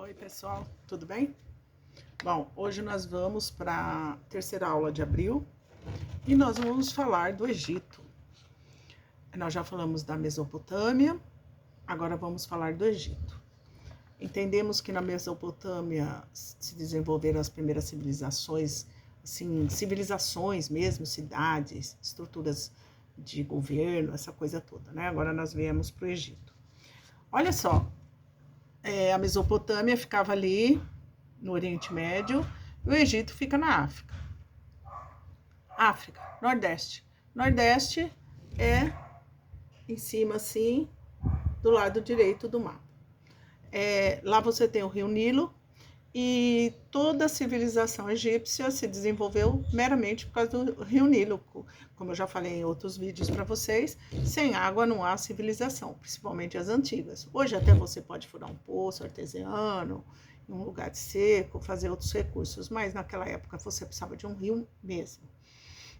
Oi, pessoal, tudo bem? Bom, hoje nós vamos para a terceira aula de abril e nós vamos falar do Egito. Nós já falamos da Mesopotâmia, agora vamos falar do Egito. Entendemos que na Mesopotâmia se desenvolveram as primeiras civilizações, assim, civilizações mesmo, cidades, estruturas de governo, essa coisa toda, né? Agora nós viemos para o Egito. Olha só, a Mesopotâmia ficava ali no Oriente Médio e o Egito fica na África. África, Nordeste. Nordeste é em cima assim, do lado direito do mapa. Lá você tem o Rio Nilo e toda a civilização egípcia se desenvolveu meramente por causa do Rio Nilo. Como eu já falei em outros vídeos para vocês, sem água não há civilização, principalmente as antigas. Hoje até você pode furar um poço artesiano, em um lugar seco, fazer outros recursos, mas naquela época você precisava de um rio mesmo.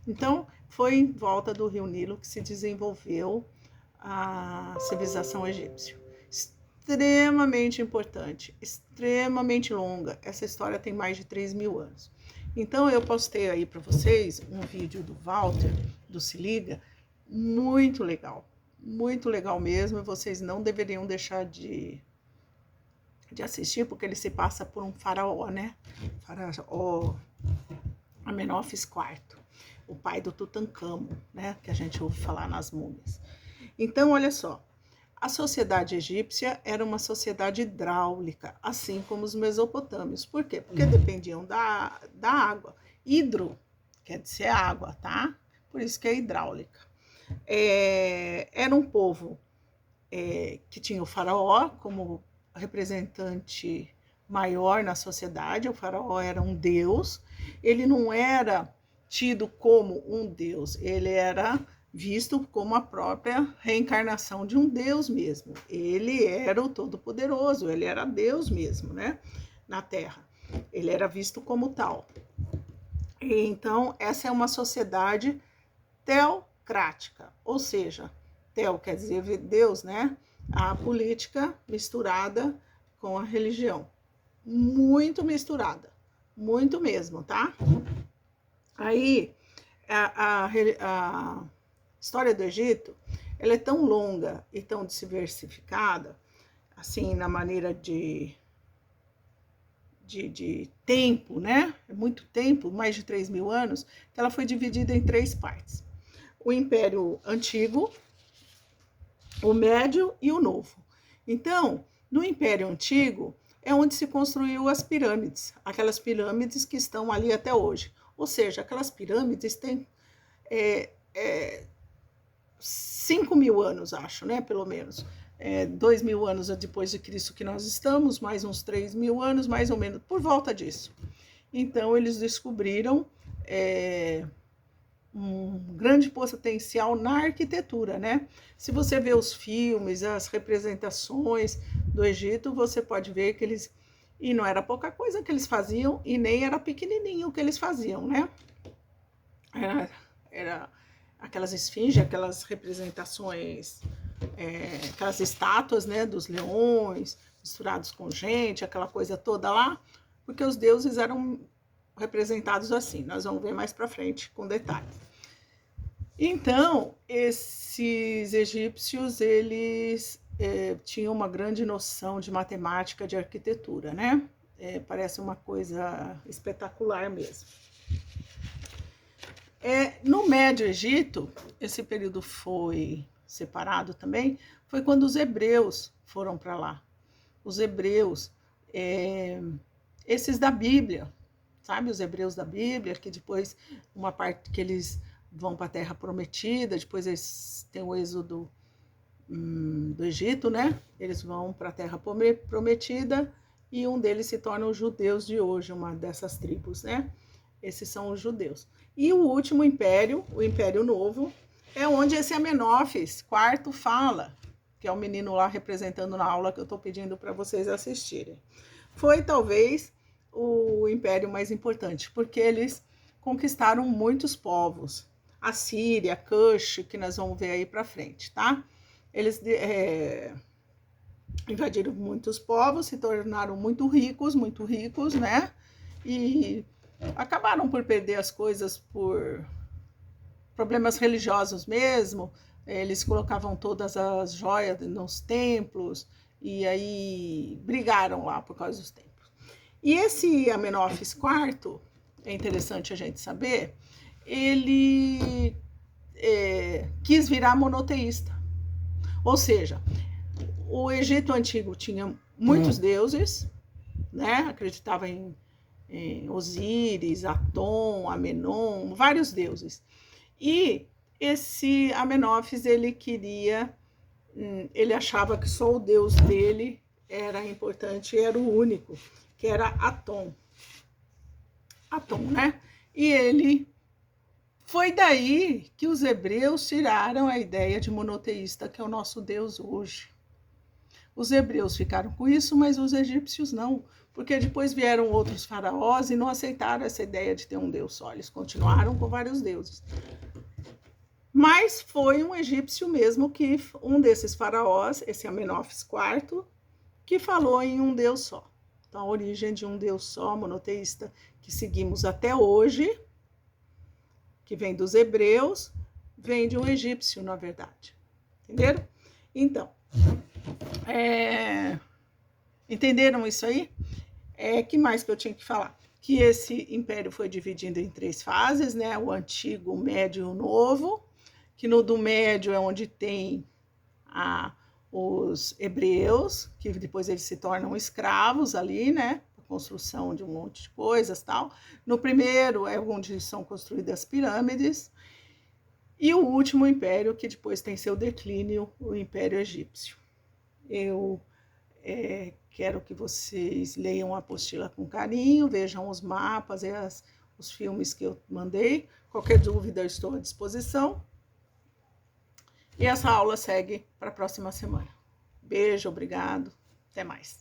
Então, foi em volta do Rio Nilo que se desenvolveu a civilização egípcia. Extremamente importante, extremamente longa. Essa história tem mais de 3.000 anos. Então, eu postei aí para vocês um vídeo do Walter, do Se Liga, muito legal mesmo, e vocês não deveriam deixar de assistir, porque ele se passa por um faraó, né? Faraó Amenófis IV, o pai do Tutancâmon, né? Que a gente ouve falar nas múmias. Então, olha só, a sociedade egípcia era uma sociedade hidráulica, assim como os mesopotâmios. Por quê? Porque dependiam da água. Hidro quer dizer água, tá? Por isso que é hidráulica. Era um povo que tinha o faraó como representante maior na sociedade. O faraó era um deus. Ele não era tido como um deus, ele era visto como a própria reencarnação de um deus mesmo. Ele era o Todo-Poderoso, ele era Deus mesmo, né? Na Terra. Ele era visto como tal. Então, essa é uma sociedade teocrática, ou seja, teo quer dizer Deus, né? A política misturada com a religião. Muito misturada, muito mesmo, tá? Aí, a história do Egito, ela é tão longa e tão diversificada, assim, na maneira de tempo, né? É muito tempo, mais de 3.000 anos, que ela foi dividida em 3 partes. O Império Antigo, o Médio e o Novo. Então, no Império Antigo, é onde se construiu as pirâmides, aquelas pirâmides que estão ali até hoje. Ou seja, aquelas pirâmides têm 5.000 anos, acho, né? Pelo menos. 2.000 anos depois de Cristo que nós estamos, mais uns 3.000 anos, mais ou menos, por volta disso. Então, eles descobriram um grande potencial na arquitetura, né? Se você vê os filmes, as representações do Egito, você pode ver que eles... E não era pouca coisa que eles faziam, e nem era pequenininho o que eles faziam, né? Era aquelas esfinges, aquelas representações, aquelas estátuas, né, dos leões, misturados com gente, aquela coisa toda lá, porque os deuses eram representados assim. Nós vamos ver mais para frente com detalhes. Então, esses egípcios, eles tinham uma grande noção de matemática, de arquitetura, né? Parece uma coisa espetacular mesmo. No Médio Egito, esse período foi separado também, foi quando os hebreus foram para lá. Os hebreus, esses da Bíblia, sabe? Os hebreus da Bíblia, que depois, uma parte que eles vão para a Terra Prometida, depois eles têm o êxodo do Egito, né? Eles vão para a Terra Prometida e um deles se torna os judeus de hoje, uma dessas tribos, né? Esses são os judeus. E o último império, o Império Novo, é onde esse Amenófis IV fala, que é o menino lá representando na aula que eu estou pedindo para vocês assistirem. Foi talvez o império mais importante, porque eles conquistaram muitos povos. A Síria, Cush, que nós vamos ver aí para frente, tá? Eles invadiram muitos povos, se tornaram muito ricos, né? E acabaram por perder as coisas por problemas religiosos mesmo. Eles colocavam todas as joias nos templos e aí brigaram lá por causa dos templos. E esse Amenófis IV, é interessante a gente saber, ele quis virar monoteísta. Ou seja, o Egito Antigo tinha muitos deuses, né? Acreditava em Osíris, Atom, Amenon, vários deuses. E esse Amenófis, ele achava que só o deus dele era importante, era o único, que era Atom, né? E foi daí que os hebreus tiraram a ideia de monoteísta, que é o nosso Deus hoje. Os hebreus ficaram com isso, mas os egípcios não, porque depois vieram outros faraós e não aceitaram essa ideia de ter um Deus só, eles continuaram com vários deuses. Mas foi um egípcio mesmo que, um desses faraós, esse Amenófis IV, que falou em um Deus só. Então, a origem de um Deus só, monoteísta, que seguimos até hoje, que vem dos hebreus, vem de um egípcio, na verdade. Entenderam? Então, entenderam isso aí? Que mais que eu tinha que falar? Que esse império foi dividido em 3 fases, né? O antigo, o médio e o novo, que no do médio é onde tem os hebreus, que depois eles se tornam escravos ali, né? A construção de um monte de coisas e tal. No primeiro é onde são construídas as pirâmides. E o último império, que depois tem seu declínio, o Império Egípcio. Eu quero que vocês leiam a apostila com carinho, vejam os mapas e os filmes que eu mandei. Qualquer dúvida, eu estou à disposição. E essa aula segue para a próxima semana. Beijo, obrigado, até mais.